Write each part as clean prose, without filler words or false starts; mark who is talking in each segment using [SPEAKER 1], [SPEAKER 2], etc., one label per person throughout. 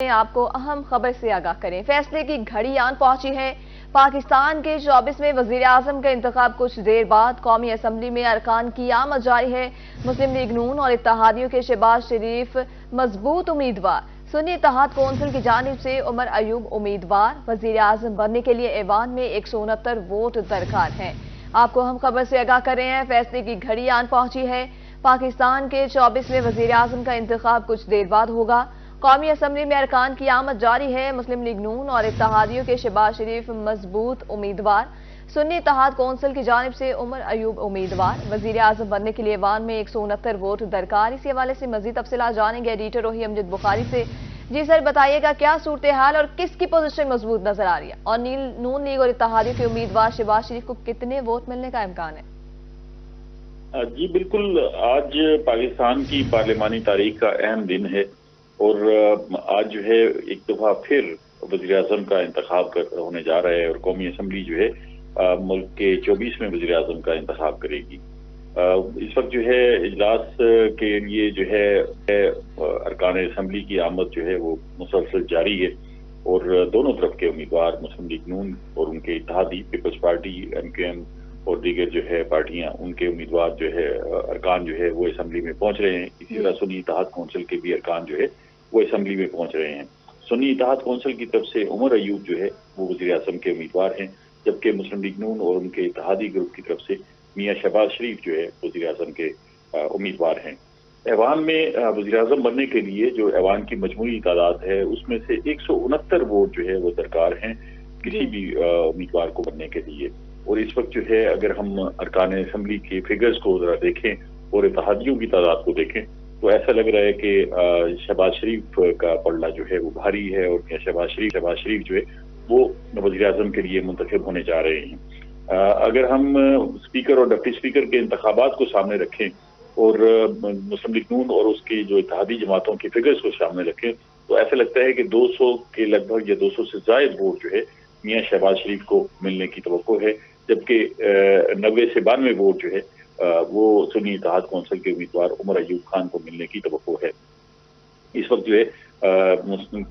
[SPEAKER 1] آپ کو اہم خبر سے آگاہ کریں۔ فیصلے کی گھڑی آن پہنچی ہے۔ پاکستان کے 24ویں وزیر اعظم کا انتخاب کچھ دیر بعد قومی اسمبلی میں ارکان کی آمد جاری ہے۔ مسلم لیگ نون اور اتحادیوں کے شہباز شریف مضبوط امیدوار، سنی اتحاد کونسل کی جانب سے عمر ایوب امیدوار، وزیر اعظم بننے کے لیے ایوان میں 169 ووٹ درکار ہیں۔ آپ کو اہم خبر سے آگاہ کر رہے ہیں۔ فیصلے کی گھڑی آن پہنچی ہے۔ پاکستان کے 24ویں وزیر اعظم کا انتخاب کچھ دیر بعد ہوگا۔ قومی اسمبلی میں ارکان کی آمد جاری ہے۔ مسلم لیگ نون اور اتحادیوں کے شہباز شریف مضبوط امیدوار، سنی اتحاد کونسل کی جانب سے عمر ایوب امیدوار، وزیر اعظم بننے کے لیے ایوان میں 169 ووٹ درکار۔ اسی حوالے سے مزید تفصیلات جانیں گے ایڈیٹر روحی امجد بخاری سے۔ جی سر، بتائیے گا کیا صورتحال اور کس کی پوزیشن مضبوط نظر آ رہی ہے، اور نون لیگ اور اتحادیوں کے امیدوار شہباز شریف کو کتنے ووٹ ملنے کا امکان ہے؟
[SPEAKER 2] جی بالکل، آج پاکستان کی پارلیمانی تاریخ کا اہم دن ہے اور آج جو ہے ایک دفعہ پھر وزیر اعظم کا انتخاب ہونے جا رہا ہے اور قومی اسمبلی جو ہے ملک کے 24ویں وزیر اعظم کا انتخاب کرے گی۔ اس وقت جو ہے اجلاس کے لیے جو ہے ارکان اسمبلی کی آمد جو ہے وہ مسلسل جاری ہے اور دونوں طرف کے امیدوار مسلم لیگ نون اور ان کے اتحادی پیپلز پارٹی MQM اور دیگر جو ہے پارٹیاں، ان کے امیدوار جو ہے ارکان جو ہے وہ اسمبلی میں پہنچ رہے ہیں۔ اسی طرح سنی اتحاد کونسل کے بھی ارکان جو ہے وہ اسمبلی میں پہنچ رہے ہیں۔ سنی اتحاد کونسل کی طرف سے عمر ایوب جو ہے وہ وزیر اعظم کے امیدوار ہیں، جبکہ مسلم لیگ نون اور ان کے اتحادی گروپ کی طرف سے میاں شہباز شریف جو ہے وزیر اعظم کے امیدوار ہیں۔ ایوان میں وزیر اعظم بننے کے لیے جو ایوان کی مجموعی تعداد ہے اس میں سے 169 ووٹ جو ہے وہ درکار ہیں کسی بھی امیدوار کو بننے کے لیے۔ اور اس وقت جو ہے اگر ہم ارکان اسمبلی کے فگرز کو ذرا دیکھیں اور اتحادیوں کی تعداد کو دیکھیں تو ایسا لگ رہا ہے کہ شہباز شریف کا پلڑا جو ہے وہ بھاری ہے اور شہباز شریف جو ہے وہ وزیر اعظم کے لیے منتخب ہونے جا رہے ہیں۔ اگر ہم اسپیکر اور ڈپٹی اسپیکر کے انتخابات کو سامنے رکھیں اور مسلم لیگ نون اور اس کی جو اتحادی جماعتوں کے فگرز کو سامنے رکھیں تو ایسا لگتا ہے کہ 200 کے لگ بھگ یا 200 سے زائد ووٹ جو ہے میاں شہباز شریف کو ملنے کی توقع ہے، جبکہ 90 سے 92 ووٹ جو ہے وہ سنی اتحاد کونسل کے امیدوار عمر ایوب خان کو ملنے کی توقع ہے۔ اس وقت جو ہے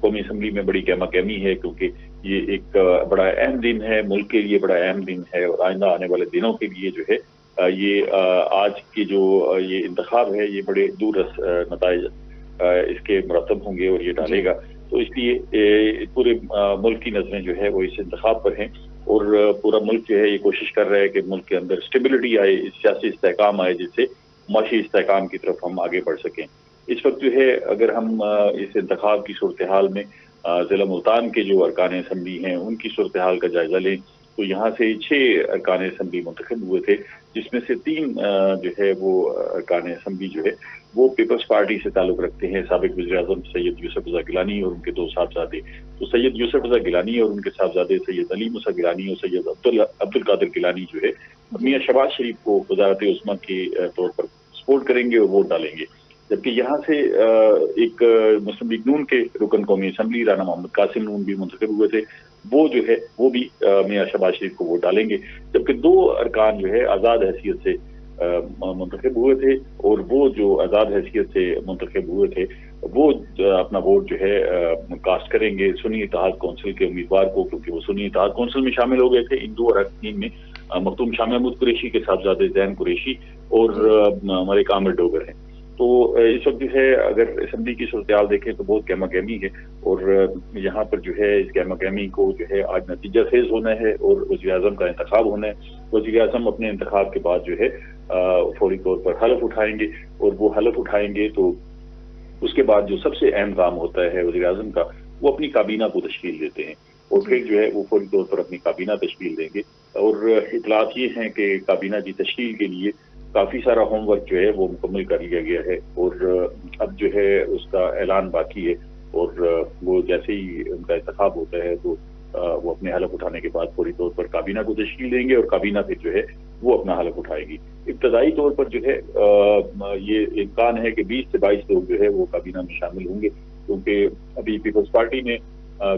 [SPEAKER 2] قومی اسمبلی میں بڑی گہما گہمی ہے کیونکہ یہ ایک بڑا اہم دن ہے، ملک کے لیے بڑا اہم دن ہے اور آئندہ آنے والے دنوں کے لیے جو ہے یہ آج کی جو یہ انتخاب ہے یہ بڑے دور نتائج اس کے مرتب ہوں گے اور یہ ڈالے گا۔ تو اس لیے پورے ملک کی نظریں جو ہے وہ اس انتخاب پر ہیں اور پورا ملک جو ہے یہ کوشش کر رہا ہے کہ ملک کے اندر اسٹیبلٹی آئے، سیاسی استحکام آئے، جس سے معاشی استحکام کی طرف ہم آگے بڑھ سکیں۔ اس وقت جو ہے اگر ہم اس انتخاب کی صورتحال میں ضلع ملتان کے جو ارکان اسمبلی ہیں ان کی صورتحال کا جائزہ لیں تو یہاں سے 6 ارکان اسمبلی منتخب ہوئے تھے، جس میں سے 3 جو ہے وہ ارکان اسمبلی جو ہے وہ پیپلز پارٹی سے تعلق رکھتے ہیں، سابق وزیر اعظم سید یوسف رضا گیلانی اور ان کے 2 صاحبزادے۔ تو سید یوسف رضا گیلانی اور ان کے صاحبزادے سید علی موسیٰ گیلانی اور سید عبدالقادر گیلانی جو ہے میاں شہباز شریف کو وزارت عظمیٰ کے طور پر سپورٹ کریں گے اور ووٹ ڈالیں گے، جبکہ یہاں سے ایک مسلم لیگ نون کے رکن قومی اسمبلی رانا محمد قاسم نون بھی منتخب ہوئے تھے، وہ جو ہے وہ بھی میاں شہباز شریف کو ووٹ ڈالیں گے، جبکہ 2 ارکان جو ہے آزاد حیثیت سے منتخب ہوئے تھے اور وہ جو آزاد حیثیت سے منتخب ہوئے تھے وہ اپنا ووٹ جو ہے کاسٹ کریں گے سنی اتحاد کونسل کے امیدوار کو، کیونکہ وہ سنی اتحاد کونسل میں شامل ہو گئے تھے۔ ان 2 اراکین میں مختوم شاہ محمود قریشی کے صاحبزادے زین قریشی اور ملک عامر ڈوگر ہیں۔ تو اس وقت جو ہے اگر اسمبلی کی صورتحال دیکھیں تو بہت گہما گہمی ہے اور یہاں پر جو ہے اس گہما گہمی کو جو ہے آج نتیجہ خیز ہونا ہے اور وزیر اعظم کا انتخاب ہونا ہے۔ وزیر اعظم اپنے انتخاب کے بعد جو ہے فوری طور پر حلف اٹھائیں گے اور وہ حلف اٹھائیں گے تو اس کے بعد جو سب سے اہم کام ہوتا ہے وزیر اعظم کا وہ اپنی کابینہ کو تشکیل دیتے ہیں اور پھر جو ہے وہ فوری طور پر اپنی کابینہ تشکیل دیں گے۔ اور اطلاعات یہ ہیں کہ کابینہ کی تشکیل کے لیے کافی سارا ہوم ورک جو ہے وہ مکمل کر لیا گیا ہے اور اب جو ہے اس کا اعلان باقی ہے اور وہ جیسے ہی ان کا انتخاب ہوتا ہے تو وہ اپنے حلف اٹھانے کے بعد فوری طور پر کابینہ کو تشکیل دیں گے اور کابینہ پھر جو ہے وہ اپنا حلف اٹھائے گی۔ ابتدائی طور پر جو ہے یہ امکان ہے کہ 20 سے 22 لوگ جو ہے وہ کابینہ میں شامل ہوں گے، کیونکہ ابھی پیپلز پارٹی نے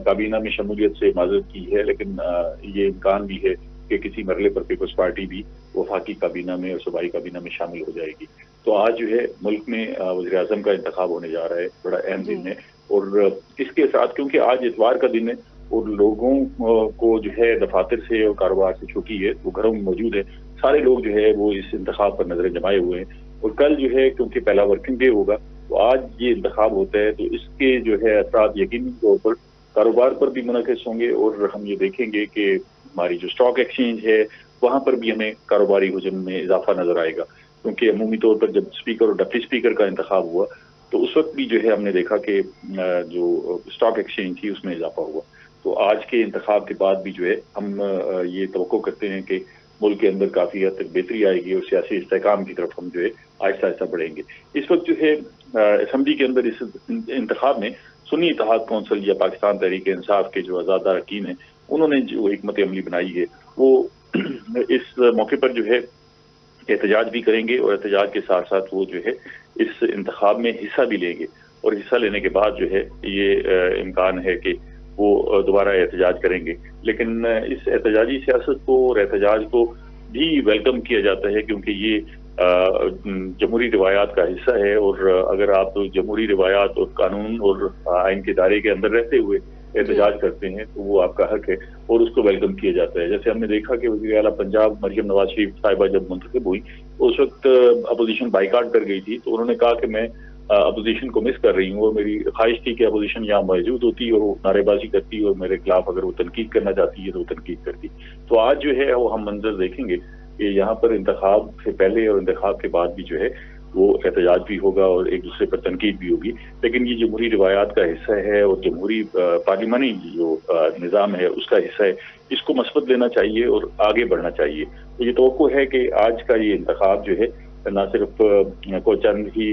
[SPEAKER 2] کابینہ میں شمولیت سے معذرت کی ہے، لیکن یہ امکان بھی ہے کہ کسی مرحلے پر پیپلز پارٹی بھی وفاقی کابینہ میں اور صوبائی کابینہ میں شامل ہو جائے گی۔ تو آج جو ہے ملک میں وزیر اعظم کا انتخاب ہونے جا رہا ہے، بڑا اہم دن ہے اور इसके साथ क्योंकि आज इतवार का दिन है और लोगों को जो है दफातर से और कारोबार से छुट्टी है, वो घरों में मौजूद है, सारे लोग जो है वो इस इंतखाब पर नजरें जमाए हुए हैं। और कल जो है क्योंकि पहला वर्किंग डे होगा तो आज ये इंतखाब होता है, तो इसके जो है असरात यकीनी तौर पर कारोबार पर भी मुनक़िस होंगे और हम ये देखेंगे कि हमारी जो स्टॉक एक्सचेंज है वहां पर भी हमें कारोबारी हुजम में इजाफा नजर आएगा। क्योंकि अमूमी तौर पर जब स्पीकर और डिप्टी स्पीकर का इंतखाब हुआ तो उस वक्त भी जो है हमने देखा कि जो स्टॉक एक्सचेंज थी उसमें इजाफा हुआ। तो आज के इंतखाब के बाद भी जो है हम ये तवक्को करते हैं कि मुल्क के अंदर काफी हद तक बेहतरी आएगी और सियासी इस्तेहकाम की तरफ हम जो है आहिस्ता आहिस्ता बढ़ेंगे। इस वक्त जो है असम्बली के अंदर इस इंतखाब में सुन्नी इत्तेहाद कौंसिल या पाकिस्तान तहरीक इंसाफ के जो आज़ाद अरकान हैं उन्होंने जो हिकमत अमली बनाई है वो इस मौके पर जो है एहतजाज भी करेंगे और एहतजाज के साथ साथ वो जो है इस इंतखाब में हिस्सा भी लेंगे और हिस्सा लेने के बाद जो है ये इम्कान है कि वो दोबारा एहतजाज करेंगे। लेकिन इस एहतजाजी सियासत को और एहतजाज को भी वेलकम किया जाता है क्योंकि ये जमहूरी रिवायात का हिस्सा है और अगर आप जमहूरी रिवायात और कानून और आइन के दायरे के अंदर रहते हुए एहतजाज करते हैं तो वो आपका हक है और उसको वेलकम किया जाता है। जैसे हमने देखा कि वज़ीर आला पंजाब मरियम नवाज शरीफ साहिबा जब मुंतखब हुई उस वक्त अपोजिशन बाइकाट कर गई थी, तो उन्होंने कहा कि मैं अपोजिशन को मिस कर रही हूँ और मेरी ख्वाहिश थी कि अपोजिशन यहाँ मौजूद होती और वो नारेबाजी करती और मेरे खिलाफ अगर वो तनकीद करना चाहती है तो वो तनकीद करती। तो आज जो है वो हम मंजर देखेंगे कि यहाँ पर इंतखाब से पहले और इंतखाब के बाद भी जो है वो एहतजाज भी होगा और एक दूसरे पर तनकीद भी होगी। लेकिन ये जमहूरी रिवायात का हिस्सा है और जमहूरी पार्लिमानी जो निज़ाम है उसका हिस्सा है, इसको मस्बत लेना चाहिए और आगे बढ़ना चाहिए। तो ये तवक्को है कि आज का ये इंतखाब जो है न सिर्फ कोई चंद ही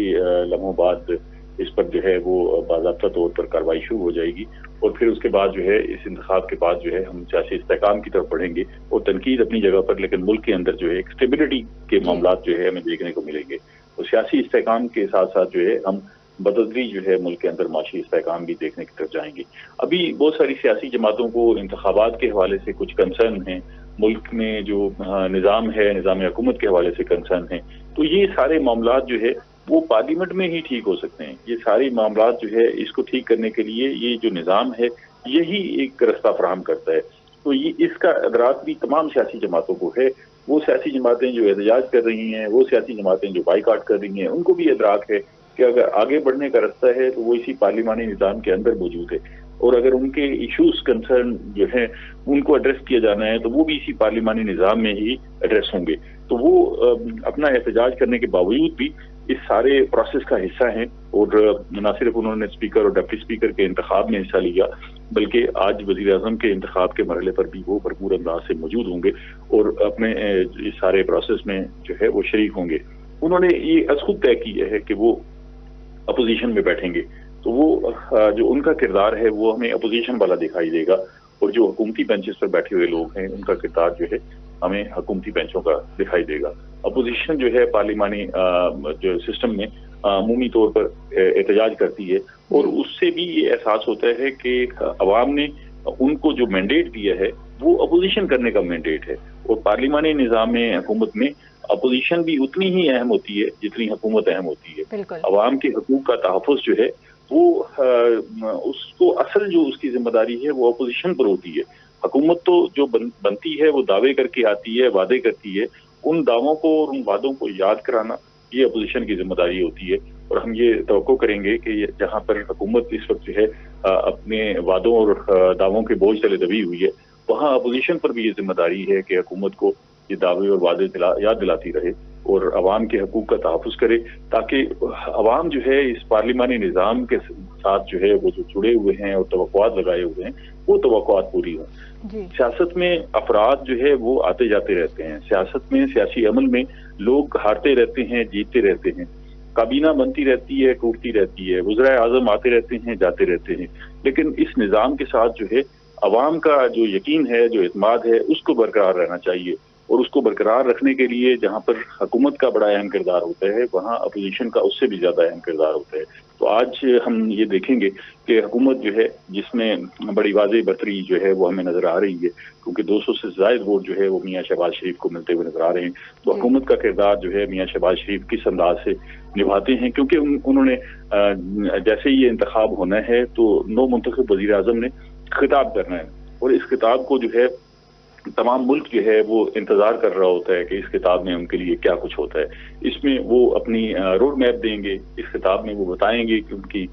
[SPEAKER 2] लम्हों बाद इस पर जो है वो बाज़ाब्ता तौर पर कार्रवाई शुरू हो जाएगी और फिर उसके बाद जो है इस इंतखाब के बाद जो है हम सियासी इस्तेहकाम की तरफ बढ़ेंगे और तनकीद अपनी जगह पर, लेकिन मुल्क के अंदर जो है एक स्टेबिलिटी के मामलात जो है हमें देखने को मिलेंगे। और सियासी इस्तेहकाम के साथ साथ जो है हम बदतदरीज जो है मुल्क के अंदर माशी इस्तेहकाम भी देखने की तरफ जाएंगे। अभी बहुत सारी सियासी जमातों को इंतखाबात के हवाले से कुछ कंसर्न है, मुल्क में जो निज़ाम है निज़ाम हुकूमत के हवाले से कंसर्न है, तो ये सारे मामलात जो है वो पार्लियामेंट में ही ठीक हो सकते हैं। ये सारे मामलात जो है इसको ठीक करने के लिए ये जो निज़ाम है यही एक रास्ता फराहम करता है। तो ये इसका अदराक भी तमाम सियासी जमातों को है। वो सियासी जमातें जो एहतजाज कर रही हैं, वो सियासी जमातें जो बाइकाट कर रही हैं, उनको भी अदराक है कि अगर आगे बढ़ने का रास्ता है तो वो इसी पार्लिमानी निज़ाम के अंदर मौजूद है और अगर उनके इशूज कंसर्न जो है उनको एड्रेस किया जाना है तो वो भी इसी पार्लिमानी निज़ाम में ही एड्रेस होंगे। तो वो अपना एहतजाज करने के बावजूद भी इस सारे प्रोसेस का हिस्सा हैं और न सिर्फ उन्होंने स्पीकर और डिप्टी स्पीकर के इंतखाब में हिस्सा लिया बल्कि आज वज़ीर आज़म के इंतखाब के मरहले पर भी वो भरपूर अंदाज से मौजूद होंगे और अपने इस सारे प्रोसेस में जो है वो शरीक होंगे। उन्होंने ये खुद तय किया है कि वो अपोजिशन में बैठेंगे, तो वो जो उनका किरदार है वो हमें अपोजिशन वाला दिखाई देगा और जो हुकूमती बेंचेस पर बैठे हुए लोग हैं उनका किरदार जो है हमें हुकूमती बेंचों का दिखाई देगा। अपोजिशन जो है पार्लिमानी जो सिस्टम में अमूमी तौर पर एहतजाज करती है और उससे भी ये एहसास होता है कि अवाम ने उनको जो मैंडेट दिया है वो अपोजिशन करने का मैंडेट है और पार्लिमानी निज़ाम में हुकूमत में अपोजिशन भी उतनी ही अहम होती है जितनी हुकूमत अहम होती है। अवाम के हकूक का तहफ़्फ़ुज़ जो है वो उसको असल जो उसकी जिम्मेदारी है वो अपोजिशन पर होती है। हुकूमत तो जो बनती है वो दावे करके आती है, वादे करती है, उन दावों को और उन वादों को याद कराना ये अपोजिशन की जिम्मेदारी होती है। और हम ये तवक्को करेंगे कि जहाँ पर हुकूमत इस वक्त जो है अपने वादों और दावों के बोझ तले दबी हुई है वहाँ अपोजिशन पर भी ये जिम्मेदारी है कि हुकूमत को ये दावे और वादे याद दिलाती रहे और अवाम के हकूक का तहफ़्फ़ुज़ करे ताकि अवाम जो है इस पार्लिमानी निज़ाम के साथ जो है वो जो जुड़े हुए हैं और तवक्कुआत लगाए हुए हैं वो तवक्कुआत पूरी हों। सियासत में अफराद जो है वो आते जाते रहते हैं, सियासत में सियासी अमल में लोग हारते रहते हैं, जीतते रहते हैं, काबीना बनती रहती है, टूटती रहती है, वज़ीर आज़म आते रहते हैं, जाते रहते हैं, लेकिन इस निज़ाम के साथ जो है अवाम का जो यकीन है, जो एतमाद है, उसको बरकरार रहना चाहिए और उसको बरकरार रखने के लिए जहाँ पर हुकूमत का बड़ा अहम किरदार होता है वहाँ अपोजिशन का उससे भी ज्यादा अहम किरदार होता है। तो تو آج ہم یہ دیکھیں گے کہ حکومت جو ہے جس میں بڑی واضح برتری جو ہے وہ ہمیں نظر آ رہی ہے، کیونکہ 200 سے زائد ووٹ جو ہے وہ میاں شہباز شریف کو ملتے ہوئے نظر آ رہے ہیں۔ تو حکومت کا کردار جو ہے میاں شہباز شریف کس انداز سے نبھاتے ہیں، کیونکہ انہوں نے جیسے یہ انتخاب ہونا ہے تو نو منتخب وزیر اعظم نے خطاب کرنا ہے، اور اس خطاب کو جو ہے تمام ملک جو ہے وہ انتظار کر رہا ہوتا ہے کہ اس خطاب میں ان کے لیے کیا کچھ ہوتا ہے۔ اس میں وہ اپنی روڈ میپ دیں گے، اس خطاب میں وہ بتائیں گے کہ ان کی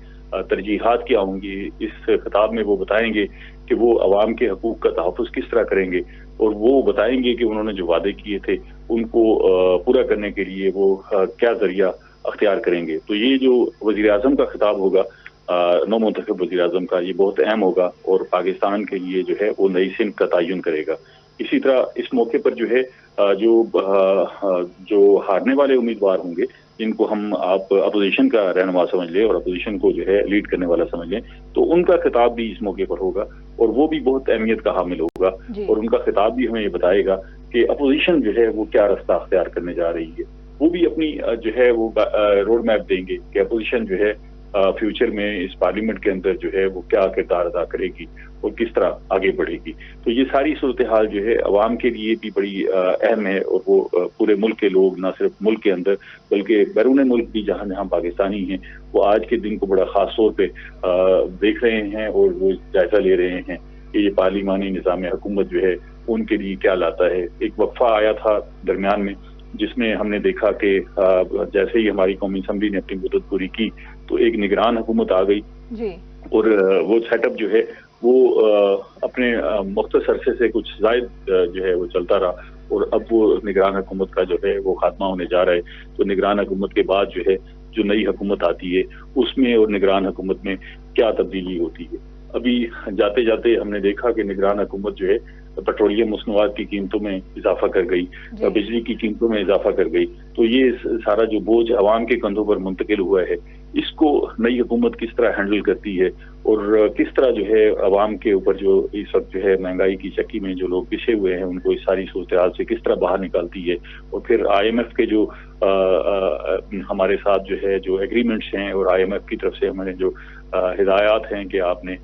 [SPEAKER 2] ترجیحات کیا ہوں گی، اس خطاب میں وہ بتائیں گے کہ وہ عوام کے حقوق کا تحفظ کس طرح کریں گے، اور وہ بتائیں گے کہ انہوں نے جو وعدے کیے تھے ان کو پورا کرنے کے لیے وہ کیا ذریعہ اختیار کریں گے۔ تو یہ جو وزیر اعظم کا خطاب ہوگا، نو منتخب وزیر اعظم کا، یہ بہت اہم ہوگا اور پاکستان کے لیے جو ہے وہ نئی سمت کا تعین کرے گا۔ اسی طرح اس موقع پر جو ہے جو ہارنے والے امیدوار ہوں گے، جن کو ہم آپ اپوزیشن کا رہنما سمجھ لیں اور اپوزیشن کو جو ہے لیڈ کرنے والا سمجھ لیں، تو ان کا خطاب بھی اس موقع پر ہوگا اور وہ بھی بہت اہمیت کا حامل ہوگا، اور ان کا خطاب بھی ہمیں یہ بتائے گا کہ اپوزیشن جو ہے وہ کیا راستہ اختیار کرنے جا رہی ہے۔ وہ بھی اپنی جو ہے وہ روڈ میپ دیں گے کہ اپوزیشن جو ہے فیوچر میں اس پارلیمنٹ کے اندر جو ہے وہ کیا کردار ادا کرے گی اور کس طرح آگے بڑھے گی۔ تو یہ ساری صورتحال جو ہے عوام کے لیے بھی بڑی اہم ہے، اور وہ پورے ملک کے لوگ، نہ صرف ملک کے اندر بلکہ بیرون ملک بھی جہاں جہاں پاکستانی ہیں، وہ آج کے دن کو بڑا خاص طور پہ دیکھ رہے ہیں اور وہ جائزہ لے رہے ہیں کہ یہ پارلیمانی نظام حکومت جو ہے ان کے لیے کیا لاتا ہے۔ ایک وقفہ آیا تھا درمیان میں جس میں ہم نے دیکھا کہ جیسے ہی ہماری قومی اسمبلی نے اپنی مدت پوری کی تو ایک نگران حکومت آ گئی، اور وہ سیٹ اپ جو ہے وہ اپنے مختصر عرصے سے کچھ زائد جو ہے وہ چلتا رہا، اور اب وہ نگران حکومت کا جو ہے وہ خاتمہ ہونے جا رہا ہے۔ تو نگران حکومت کے بعد جو ہے جو نئی حکومت آتی ہے اس میں اور نگران حکومت میں کیا تبدیلی ہوتی ہے۔ ابھی جاتے جاتے ہم نے دیکھا کہ نگران حکومت جو ہے پیٹرولیم مصنوعات کی قیمتوں میں اضافہ کر گئی، بجلی کی قیمتوں میں اضافہ کر گئی۔ تو یہ سارا جو بوجھ عوام کے کندھوں پر منتقل ہوا ہے، اس کو نئی حکومت کس طرح ہینڈل کرتی ہے، اور کس طرح جو ہے عوام کے اوپر جو اس وقت جو ہے مہنگائی کی چکی میں جو لوگ پسے ہوئے ہیں ان کو اس ساری صورتحال سے کس طرح باہر نکالتی ہے، اور پھر آئی ایم ایف کے جو ہمارے ساتھ جو ہے جو ایگریمنٹس ہیں، اور آئی ایم ایف کی طرف سے ہمارے جو ہدایات ہیں کہ آپ نے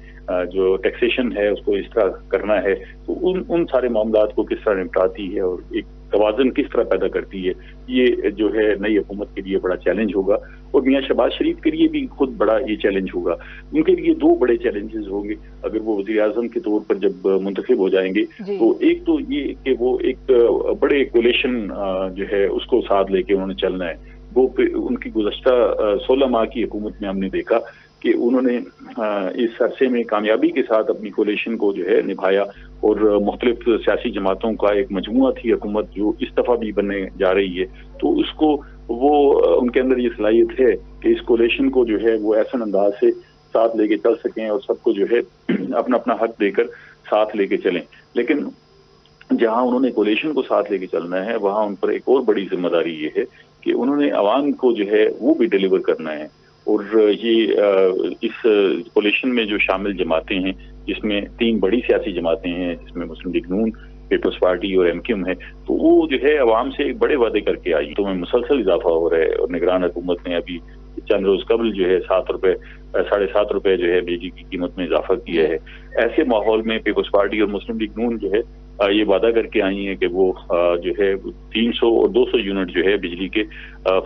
[SPEAKER 2] جو ٹیکسیشن ہے اس کو اس طرح کرنا ہے، تو ان سارے معاملات کو کس طرح نپٹاتی ہے اور ایک توازن کس طرح پیدا کرتی ہے، یہ جو ہے نئی حکومت کے لیے بڑا چیلنج ہوگا، اور میاں شہباز شریف کے لیے بھی خود بڑا یہ چیلنج ہوگا۔ ان کے لیے دو بڑے چیلنجز ہوں گے اگر وہ وزیر اعظم کے طور پر جب منتخب ہو جائیں گے۔ تو ایک تو یہ کہ وہ ایک بڑے کولیشن جو ہے اس کو ساتھ لے کے انہوں نے چلنا ہے۔ وہ ان کی گزشتہ 16 ماہ کی حکومت میں ہم نے دیکھا کہ انہوں نے اس عرصے میں کامیابی کے ساتھ اپنی کولیشن کو جو ہے نبھایا، اور مختلف سیاسی جماعتوں کا ایک مجموعہ تھی حکومت جو اس دفعہ بھی بننے جا رہی ہے، تو اس کو وہ ان کے اندر یہ صلاحیت ہے کہ اس کولیشن کو جو ہے وہ ایسا انداز سے ساتھ لے کے چل سکیں اور سب کو جو ہے اپنا اپنا حق دے کر ساتھ لے کے چلیں۔ لیکن جہاں انہوں نے کولیشن کو ساتھ لے کے چلنا ہے وہاں ان پر ایک اور بڑی ذمہ داری یہ ہے کہ انہوں نے عوام کو جو ہے وہ بھی ڈیلیور کرنا ہے، اور یہ اس کولیشن میں جو شامل جماعتیں ہیں جس میں 3 بڑی سیاسی جماعتیں ہیں، جس میں مسلم لیگ نون، پیپلز پارٹی اور ایم کیو ایم ہے، تو وہ جو ہے عوام سے ایک بڑے وعدے کر کے آئی، تو میں مسلسل اضافہ ہو رہا ہے، اور نگران حکومت نے ابھی چند روز قبل جو ہے 7.5 روپے جو ہے بجلی کی قیمت میں اضافہ کیا ہے۔ ایسے ماحول میں پیپلز پارٹی اور مسلم لیگ نون جو ہے یہ وعدہ کر کے آئی ہیں کہ وہ جو ہے 300 اور 200 یونٹ جو ہے بجلی کے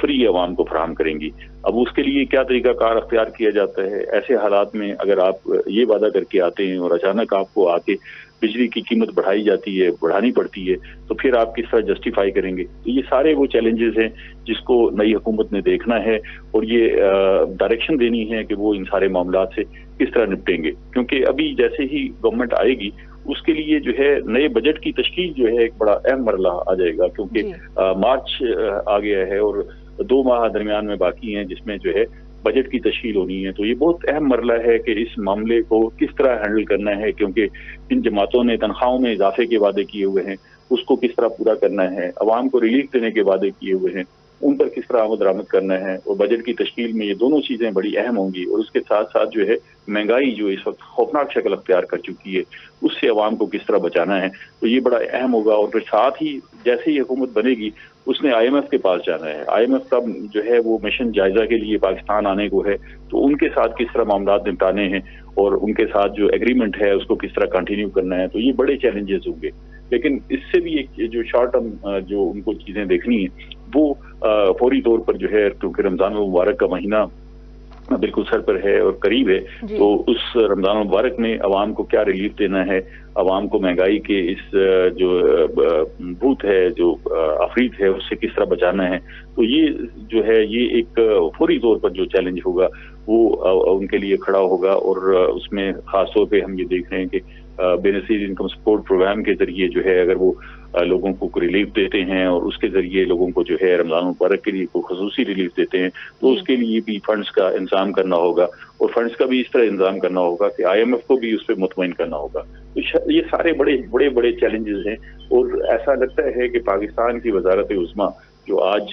[SPEAKER 2] فری عوام کو فراہم کریں گی۔ اب اس کے لیے کیا طریقہ کار اختیار کیا جاتا ہے؟ ایسے حالات میں اگر آپ یہ وعدہ کر کے آتے ہیں اور اچانک آپ کو آ کے بجلی کی قیمت بڑھائی جاتی ہے، بڑھانی پڑتی ہے، تو پھر آپ کس طرح جسٹیفائی کریں گے؟ تو یہ سارے وہ چیلنجز ہیں جس کو نئی حکومت نے دیکھنا ہے، اور یہ ڈائریکشن دینی ہے کہ وہ ان سارے معاملات سے کس طرح نپٹیں گے، کیونکہ ابھی جیسے ہی گورنمنٹ آئے گی اس کے لیے جو ہے نئے بجٹ کی تشکیل جو ہے ایک بڑا اہم مرحلہ آ جائے گا، کیونکہ مارچ آ گیا ہے اور 2 ماہ درمیان میں باقی ہیں جس میں جو ہے بجٹ کی تشکیل ہونی ہے۔ تو یہ بہت اہم مرحلہ ہے کہ اس معاملے کو کس طرح ہینڈل کرنا ہے، کیونکہ ان جماعتوں نے تنخواہوں میں اضافے کے وعدے کیے ہوئے ہیں، اس کو کس طرح پورا کرنا ہے، عوام کو ریلیف دینے کے وعدے کیے ہوئے ہیں، उन पर किस तरह आमद दरामद करना है, और बजट की तश्कील में ये दोनों चीजें बड़ी अहम होंगी। और उसके साथ साथ जो है महंगाई जो इस वक्त खौफनाक शक्ल अख्तियार कर चुकी है, उससे अवाम को किस तरह बचाना है, तो ये बड़ा अहम होगा। और फिर साथ ही जैसे ही हुकूमत बनेगी उसने IMF के पास जाना है। IMF का जो है वो मिशन जायजा के लिए पाकिस्तान आने को है, तो उनके साथ किस तरह मामला निपटाने हैं और उनके साथ जो एग्रीमेंट है उसको किस तरह कंटिन्यू करना है, तो ये बड़े चैलेंजेस होंगे। लेकिन इससे भी एक जो शॉर्ट टर्म जो उनको चीजें देखनी है वो फौरी तौर पर जो है, क्योंकि रमजान मुबारक का महीना बिल्कुल सर पर है और करीब है, तो उस रमजान मुबारक में अवाम को क्या रिलीफ देना है, अवाम को महंगाई के इस जो भूत है, जो अफरीत है, उससे किस तरह बचाना है, तो ये जो है ये एक फौरी तौर पर जो चैलेंज होगा वो उनके लिए खड़ा होगा। और उसमें खास तौर पे हम ये देख रहे हैं कि बेनसीर इनकम सपोर्ट प्रोग्राम के जरिए जो है अगर वो लोगों को रिलीफ देते हैं और उसके जरिए लोगों को जो है रमजान मुबारक के लिए कोई खसूसी रिलीफ देते हैं, तो उसके लिए भी फंड्स का इंतजाम करना होगा। और फंड्स का भी इस तरह इंतजाम करना होगा कि IMF को भी उस पर मुतमईन करना होगा। तो ये सारे बड़े चैलेंजेस हैं। और ऐसा लगता है कि पाकिस्तान की वजारत उज़्मा जो आज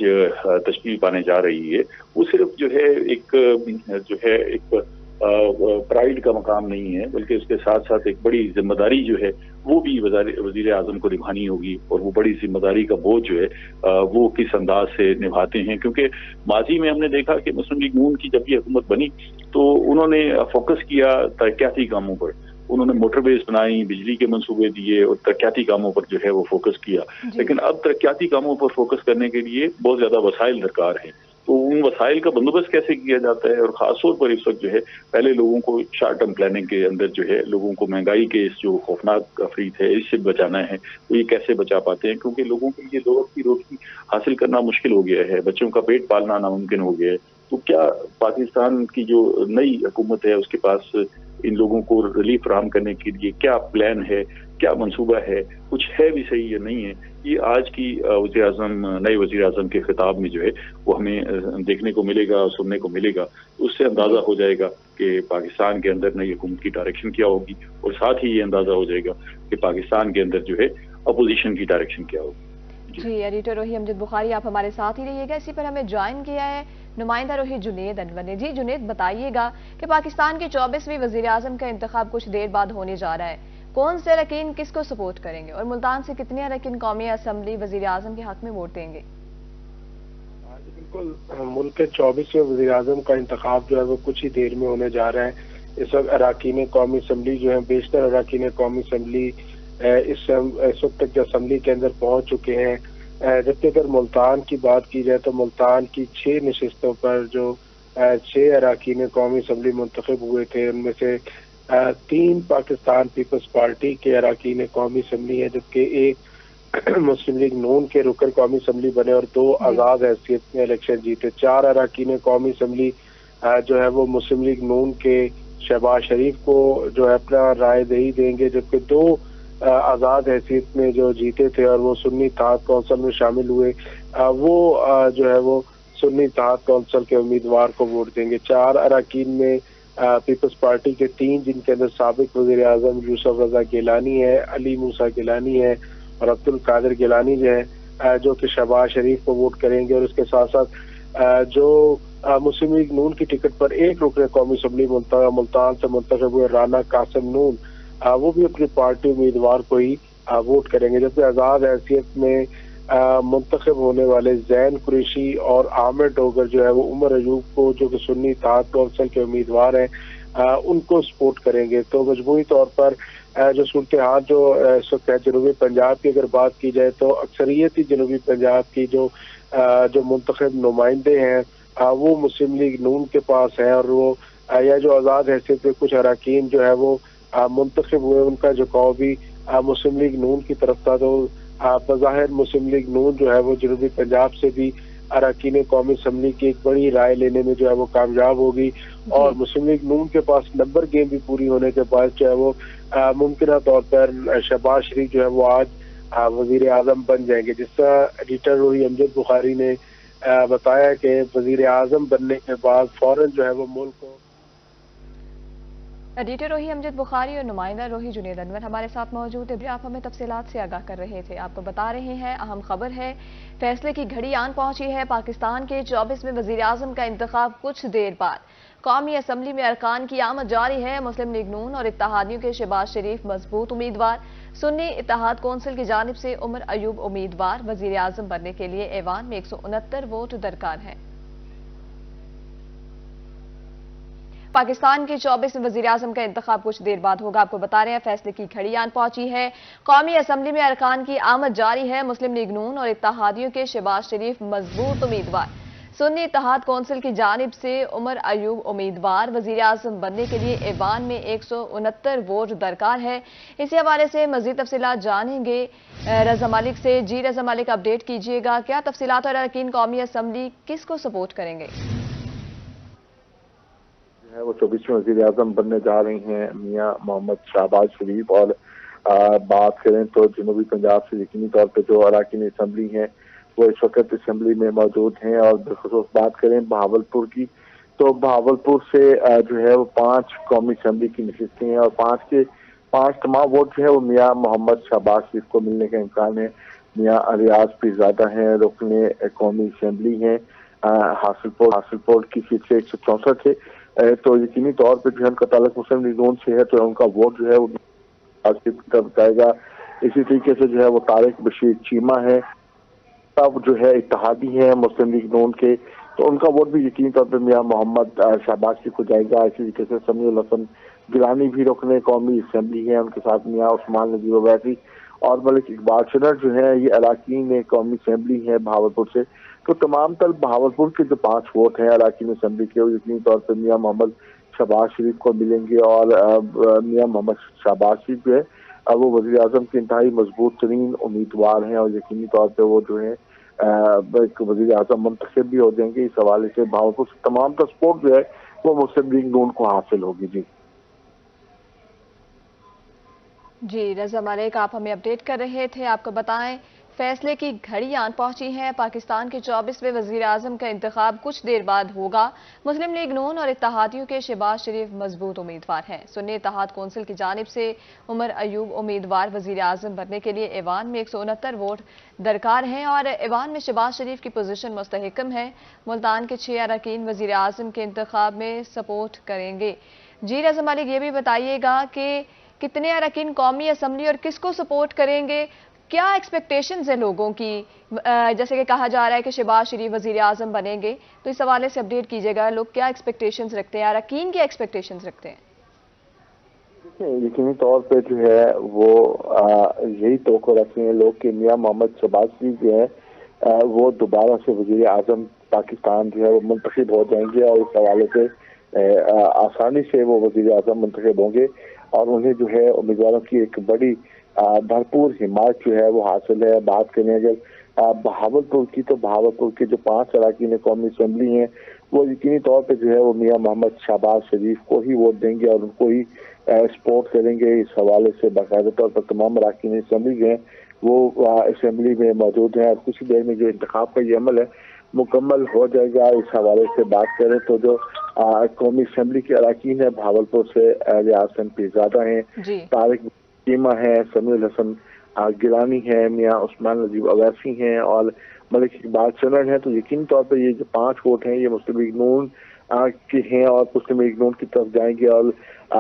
[SPEAKER 2] तश्कील पाने जा रही है, वो सिर्फ जो है एक प्राइड का मकाम नहीं है, बल्कि उसके साथ साथ एक बड़ी जिम्मेदारी जो है वो भी वजीर आजम को निभानी होगी। और वो बड़ी जिम्मेदारी का बोझ जो है वो किस अंदाज से निभाते हैं, क्योंकि माजी में हमने देखा कि मुस्लिम लीग नून की जब ये हुकूमत बनी तो उन्होंने फोकस किया तरक्याती कामों पर, उन्होंने मोटरवेज बनाई, बिजली के मंसूबे दिए और तरक्याती कामों पर जो है वो फोकस किया। लेकिन अब तरक्याती कामों पर फोकस करने के लिए बहुत ज्यादा वसाइल दरकार है, तो उन वसाइल का बंदोबस्त कैसे किया जाता है। और खासतौर पर इस वक्त जो है पहले लोगों को शॉर्ट टर्म प्लानिंग के अंदर जो है लोगों को महंगाई के इस जो खौफनाक अफरीत है इससे बचाना है, तो ये कैसे बचा पाते हैं, क्योंकि लोगों के लिए दो वक्त की रोटी हासिल करना मुश्किल हो गया है, बच्चों का पेट पालना नामुमकिन हो गया है। तो क्या पाकिस्तान की जो नई हुकूमत है उसके पास इन लोगों को रिलीफ फराहम करने के लिए क्या प्लान है, क्या मंसूबा है, कुछ है भी सही या नहीं है, ये आज की नए वज़ीर आज़म के खिताब में जो है वो हमें देखने को मिलेगा, सुनने को मिलेगा। उससे अंदाजा हो जाएगा कि पाकिस्तान के अंदर नई हुकूमत की डायरेक्शन क्या होगी, और साथ ही ये अंदाजा हो जाएगा कि पाकिस्तान के अंदर जो है अपोजिशन की डायरेक्शन क्या होगी।
[SPEAKER 1] जी, एडिटर रोही अमजद बुखारी आप हमारे साथ ही रहिएगा। इसी पर हमें ज्वाइन किया है नुमाइंदा रोही जुनेद अनवर ने। जी जुनेद, बताइएगा कि पाकिस्तान के 24वें वज़ीर आज़म का इंतखाब कुछ देर बाद होने जा रहा है, कौन से अरकान किसको सपोर्ट करेंगे और मुल्तान से कितने अरकान कौमी असम्बली वज़ीर आज़म के हक में वोट देंगे?
[SPEAKER 3] बिल्कुल, मुल्क के 24वें वज़ीर आज़म का इंतखाब जो है वो कुछ ही देर में होने जा रहा है। इस वक्त अरकान कौमी असम्बली जो है, बेशतर अरकान कौमी असम्बली इस वक्त तक असम्बली के अंदर पहुंच चुके हैं। जबकि अगर मुल्तान की बात की जाए तो मुल्तान की 6 नशिस्तों पर जो 6 अरकान कौमी असम्बली मुंतखब हुए थे, उनमें से 3 पाकिस्तान पीपल्स पार्टी के अरकान कौमी असम्बली है, जबकि एक मुस्लिम लीग नून के रुकन कौमी असम्बली बने और 2 आज़ाद हैसियत में इलेक्शन जीते। 4 अरकान कौमी असम्बली जो है वो मुस्लिम लीग नून के शहबाज शरीफ को जो है अपना राय दही देंगे, जबकि 2 आज़ाद हैसियत में जो जीते थे और वो सुन्नी इत्तेहाद कौंसिल में शामिल हुए, वो जो है वो सुन्नी इत्तेहाद कौंसिल के उम्मीदवार को वोट देंगे। 4 अरकान में पीपल्स पार्टी के 3, जिनके अंदर साबिक वज़ीर आज़म यूसुफ रज़ा गिलानी है, अली मूसा गिलानी है और अब्दुल कादिर गिलानी जो है जो कि शहबाज शरीफ को वोट करेंगे। और उसके साथ साथ जो मुस्लिम लीग नून की टिकट पर एक रुकन कौमी असम्बली मुल्तान से मुंतखब हुए राना कासिम नून, वो भी अपनी पार्टी उम्मीदवार को ही वोट करेंगे। जबकि आज़ाद हैसियत में मुंतखब होने वाले जैन कुरैशी और आमिर डोगर जो है वो उमर अयूब को, जो कि सुन्नी इत्तेहाद कौंसिल के उम्मीदवार हैं, उनको सपोर्ट करेंगे। तो मजमूई तौर पर जो सूरत हाल जो इस वक्त है जनूबी पंजाब की अगर बात की जाए तो अक्सरियती जनूबी पंजाब की जो मुंतखब नुमाइंदे हैं वो मुस्लिम लीग नून के पास है, और वो या जो आज़ाद हैसियत में कुछ अरकान जो है वो मुंतखब हुए, उनका झुकाव भी मुस्लिम लीग नून की तरफ था। तो बज़ाहिर मुस्लिम लीग नून जो है वो जनूबी पंजाब से भी अरकान कौमी असम्बली की एक बड़ी राय लेने में जो है वो कामयाब होगी, और मुस्लिम लीग नून के पास नंबर गेम भी पूरी होने के बाद जो है वो मुमकिन तौर पर शहबाज शरीफ जो है वो आज वज़ीर आज़म बन जाएंगे। जिस तरह एडिटर रोही अमजद बुखारी ने बताया कि वज़ीर आज़म बनने के बाद फौरन जो है वो मुल्क को
[SPEAKER 1] एडिटर रोही अमजद बुखारी और नुमाइंदा रोही जुनेद अनवर हमारे साथ मौजूद है। आप हमें तफसीलात से आगाह कर रहे थे। आपको बता रहे हैं अहम खबर है, फैसले की घड़ी आन पहुंची है। पाकिस्तान के 24वें वजीर आजम का इंतखाब कुछ देर बाद कौमी असम्बली में अरकान की आमद जारी है। मुस्लिम लीग नून और इत्तेहादियों के शहबाज शरीफ मजबूत उम्मीदवार, सुन्नी इत्तेहाद कौंसिल की जानिब से उमर अयूब उम्मीदवार। वजीर आजम बनने के लिए ऐवान में 169 वोट दरकार हैं। पाकिस्तान के 24वें वजीर आजम का इंतखाब कुछ देर बाद होगा। आपको बता रहे हैं फैसले की घड़ी आन पहुंची है। कौमी असम्बली में अरकान की आमद जारी है। मुस्लिम लीग नून और इत्तेहादियों के शहबाज शरीफ मजबूत उम्मीदवार, सुन्नी इत्तेहाद कौंसिल की जानिब से उमर अयूब उम्मीदवार। वजीर आजम बनने के लिए ऐवान में 169 वोट दरकार है। इसी हवाले से मजीद तफसीलात जानेंगे रजा मालिक से। जी रजा मालिक, अपडेट कीजिएगा, क्या तफसीलात और अरकान कौमी असम्बली किसको सपोर्ट करेंगे?
[SPEAKER 4] वो 24वें वज़ीर आज़म बनने जा रही हैं मियां मोहम्मद शहबाज शरीफ। और बात करें तो जनूबी पंजाब से यकीनी तौर पर जो अरकान असम्बली हैं वो इस वक्त असम्बली में मौजूद हैं। और बिलखुसूस बात करें बहावलपुर की, तो बहावलपुर से जो है वो 5 कौमी असम्बली की नशिस्तें हैं और 5 के 5 तमाम वोट जो है वो मियां मोहम्मद शहबाज शरीफ को मिलने का इम्कान है। मियां रियाज पीरजादा हैं, रुकने कौमी असम्बली हैं। हासिलपुर की सीट से 164 है, तो यकीनी तौर पर जो है उनका ताल्लुक मुस्लिम लीग नून से है, तो उनका वोट जो है वो जाएगा। इसी तरीके से जो है वो तारिक बशीर चीमा है, अब जो है इत्तेहादी है मुस्लिम लीग नून के, तो उनका वोट भी यकीनी तौर पर मियां मोहम्मद शहबाज शरीफ को जाएगा। इसी तरीके से समीउल हसन गिलानी भी रुकने कौमी असम्बली है, उनके साथ मियां उस्मान नजीर ओवैसी और मलिक इकबाल चनर जो है ये अरकान कौमी असम्बली है बहावलपुर से। तो तमाम तर बहावलपुर के जो 5 वोट हैं अरकान असम्बली के, वो यकीनी तौर पर मियां मोहम्मद शहबाज शरीफ को मिलेंगे। और मियां मोहम्मद शहबाज शरीफ जो है वो वज़ीर आज़म के इंतहाई मजबूत तरीन उम्मीदवार हैं और यकीनी तौर पर वो जो है एक वज़ीर आज़म मुंतखब भी हो जाएंगे। इस हवाले से बहावलपुर से तमाम तर सपोर्ट जो है वो मुस्लिम लीग नून को हासिल होगी।
[SPEAKER 1] जी रजा मालिक, आप हमें अपडेट कर रहे थे। आपको बताएं फैसले की घड़ी आन पहुंची है। पाकिस्तान के 24वें वजीर आजम का इंतखाब कुछ देर बाद होगा। मुस्लिम लीग नून और इत्तेहादियों के शहबाज शरीफ मजबूत उम्मीदवार हैं। सुन्नी इत्तेहाद कौंसिल की जानिब से उमर अयूब उम्मीदवार। वजीर आजम बनने के लिए ऐवान में 169 वोट दरकार हैं और ऐवान में शहबाज शरीफ की पोजीशन मुस्तहकम है। मुल्तान के 6 अरकान वजीर आजम के इंतखाब में सपोर्ट करेंगे। जी रजा मालिक, ये भी बताइएगा कि कितने अरकान कौमी असम्बली और किसको सपोर्ट करेंगे? क्या एक्सपेक्टेशंस है लोगों की? जैसे कि कहा जा रहा है कि शहबाज शरीफ वजीर आजम बनेंगे, तो इस हवाले से अपडेट कीजिएगा। लोग क्या एक्सपेक्टेशंस रखते हैं, अरकान क्या एक्सपेक्टेशंस रखते हैं?
[SPEAKER 4] यकीनी तौर पे जो है वो यही तवक्को रखते हैं लोग कि मियां मोहम्मद शहबाज शरीफ जो है वो दोबारा से वजीर आजम पाकिस्तान जो है वो मुंतखब हो जाएंगे और इस हवाले से आसानी से वो वजीर आजम मुंतखब होंगे और उन्हें जो है उम्मीदवारों की एक बड़ी भरपूर हिमायत जो है वो हासिल है। बात करें अगर बहावलपुर की, तो बहावलपुर के जो 5 अरकान कौमी असम्बली हैं वो यकीनी तौर पर जो है वो मियां मोहम्मद शहबाज शरीफ को ही वोट देंगे और उनको ही सपोर्ट करेंगे। इस हवाले से बाकायदा तौर पर तमाम अरकान असम्बली जो है वो असम्बली में मौजूद हैं और कुछ देर में जो इंतखाब का ये अमल है मुकम्मल हो जाएगा। इस हवाले से बात करें तो जो कौमी असम्बली के अरकान है बहावलपुर से रियाज पीरजादा हैं, तारिक चीमा है, समीउल हसन गिलानी है, मियां उस्मान नजीर ओवैसी हैं और मलिक इकबाल चनर हैं। तो यकीनी तौर पर ये जो 5 वोट हैं ये मुस्लिम लीग नून के हैं और मुस्लिम लीग नून की तरफ जाएंगे और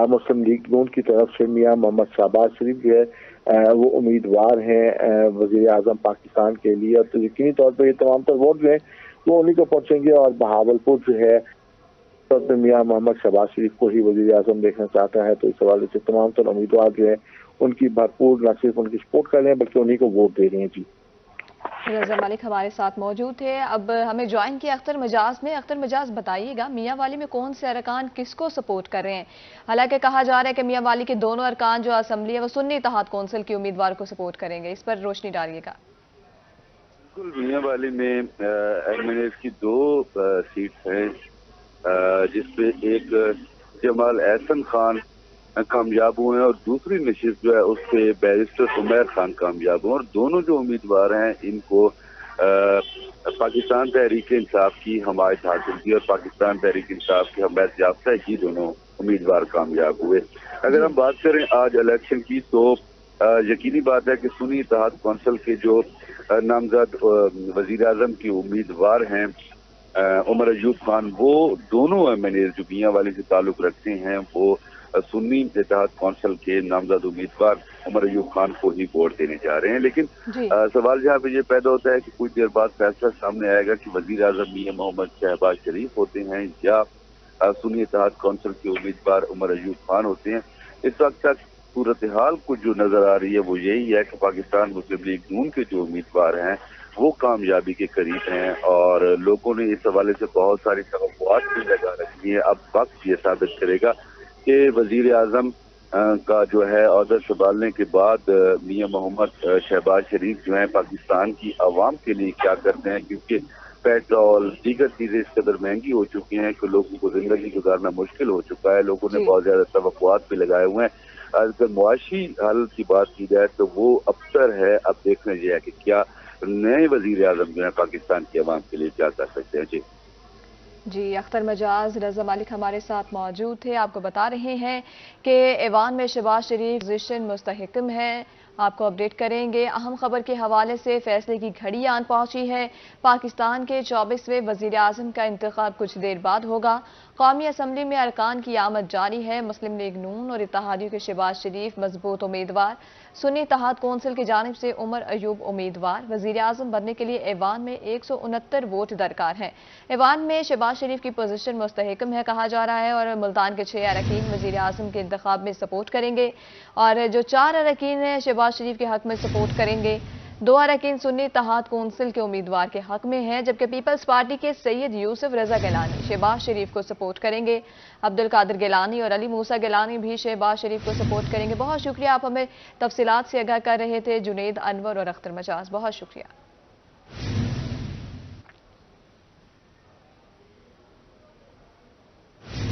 [SPEAKER 4] मुस्लिम लीग नून की तरफ से मियां मोहम्मद शहबाज शरीफ जो है वो उम्मीदवार हैं वजीर आजम पाकिस्तान के लिए। तो यकीनी तौर पर ये तमाम तर वोट जो है वो उन्हीं को पहुंचेंगे और बहावलपुर जो है तो मियां मोहम्मद शहबाज शरीफ को ही वजीर आजम देखना चाहता है। तो इस हवाले से तमाम तर उम्मीदवार जो है उनकी भरपूर न सिर्फ उनकी सपोर्ट कर रहे हैं बल्कि उन्हीं को वोट दे रहे हैं। जी
[SPEAKER 1] रजा मालिक हमारे साथ मौजूद थे। अब हमें ज्वाइन किया अख्तर मजाज ने। अख्तर मजाज, बताइएगा मियां वाली में कौन से अरकान किसको सपोर्ट कर रहे हैं? हालांकि कहा जा रहा है कि मियां वाली के दोनों अरकान जो असम्बली है वो सुन्नी इत्तेहाद कौंसिल के उम्मीदवार को सपोर्ट करेंगे, इस पर रोशनी डालिएगा।
[SPEAKER 5] बिल्कुल, मियां वाली में एमएनएस की 2 सीट्स हैं जिसपे एक जमाल एहसन खान कामयाब हुए हैं और दूसरी नशिस्त जो है उस पे बैरिस्टर सुमैर खान कामयाब हुए और दोनों जो उम्मीदवार हैं इनको پاکستان تحریک انصاف کی حمایت حاصل کی اور پاکستان تحریک انصاف کی حمایت یافتہ ہی دونوں امیدوار کامیاب ہوئے۔ اگر ہم بات کریں آج الیکشن کی تو یقینی بات ہے کہ سنی اتحاد کونسل کے جو نامزد وزیر اعظم کی امیدوار ہیں عمر ایوب خان، وہ دونوں ایم این اے جو میاں والی سے تعلق رکھتے ہیں وہ سنی اتحاد کونسل کے نامزد امیدوار عمر ایوب خان کو ہی ووٹ دینے جا رہے ہیں، لیکن سوال جہاں پہ یہ پیدا ہوتا ہے کہ کچھ دیر بعد فیصلہ سامنے آئے گا کہ وزیر اعظم میاں محمد شہباز شریف ہوتے ہیں یا سنی اتحاد کونسل کے امیدوار عمر ایوب خان ہوتے ہیں۔ اس وقت تک صورتحال کو جو نظر آ رہی ہے وہ یہی ہے کہ پاکستان مسلم لیگ نون کے جو امیدوار ہیں وہ کامیابی کے قریب ہیں اور لوگوں نے اس حوالے سے بہت ساری توقعات بھی لگا رکھی ہیں۔ اب وقت یہ ثابت کرے گا کہ وزیر اعظم کا جو ہے عہدہ سنبھالنے کے بعد میاں محمد شہباز شریف جو ہیں پاکستان کی عوام کے لیے کیا کرتے ہیں، کیونکہ پیٹرول دیگر چیزیں اس قدر مہنگی ہو چکی ہیں کہ لوگوں کو زندگی گزارنا مشکل ہو چکا ہے۔ لوگوں نے بہت زیادہ توقعات بھی لگائے ہوئے ہیں۔ اگر معاشی حل کی بات کی جائے تو وہ ابتر ہے۔ اب دیکھنا یہ ہے کہ کیا نئے وزیر اعظم جو ہیں پاکستان کی عوام کے لیے کیا کر سکتے ہیں۔
[SPEAKER 1] جی اختر مجاز رضا مالک ہمارے ساتھ موجود تھے، آپ کو بتا رہے ہیں کہ ایوان میں شہباز شریف پوزیشن مستحکم ہے، آپ کو اپڈیٹ کریں گے۔ اہم خبر کے حوالے سے فیصلے کی گھڑی آن پہنچی ہے، پاکستان کے 24ویں وزیر اعظم کا انتخاب کچھ دیر بعد ہوگا۔ قومی اسمبلی میں ارکان کی آمد جاری ہے، مسلم لیگ نون اور اتحادیوں کے شہباز شریف مضبوط امیدوار، سنی اتحاد کونسل کی جانب سے عمر ایوب امیدوار۔ وزیر اعظم بننے کے لیے ایوان میں 169 ووٹ درکار ہیں۔ ایوان میں شہباز شریف کی پوزیشن مستحکم ہے کہا جا رہا ہے اور ملتان کے 6 اراکین وزیر اعظم کے انتخاب میں سپورٹ کریں گے اور جو 4 اراکین ہیں شہباز شریف کے حق میں سپورٹ کریں گے۔ 2 اراکین سنی اتحاد کونسل کے امیدوار کے حق میں ہیں، جبکہ پیپلز پارٹی کے سید یوسف رضا گیلانی شہباز شریف کو سپورٹ کریں گے۔ عبدالقادر گیلانی اور علی موسیٰ گیلانی بھی شہباز شریف کو سپورٹ کریں گے۔ بہت شکریہ، آپ ہمیں تفصیلات سے آگاہ کر رہے تھے جنید انور اور اختر مجاز، بہت شکریہ۔